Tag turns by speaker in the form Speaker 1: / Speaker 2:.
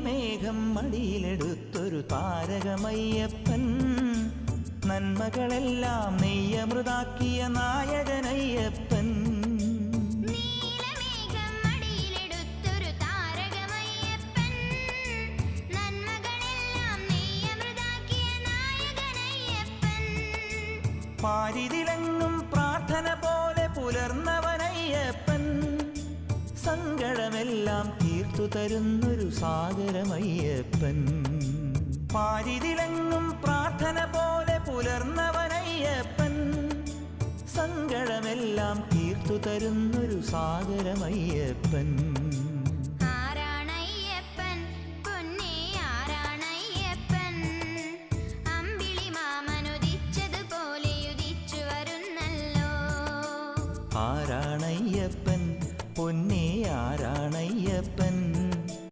Speaker 1: നീലമേഘം മടിയിലെടുത്തൊരു താരകമയ്യപ്പൻ നന്മകളെല്ലാം നെയ്യമൃതാക്കിയ നായകനയ്യപ്പൻ പാരിതിലെങ്ങും പ്രാർത്ഥന പോലെ പുലർന്നവനയ്യപ്പൻ സങ്കടമെല്ലാം തീർത്തു തരുന്നൊരു സാഗരമയ്യപ്പൻ പാരിതിലെങ്ങും പ്രാർത്ഥന പോലെ പുലർന്നവനയ്യപ്പൻ സങ്കടമെല്ലാം തീർത്തു തരുന്നൊരു സാഗരമയ്യപ്പൻ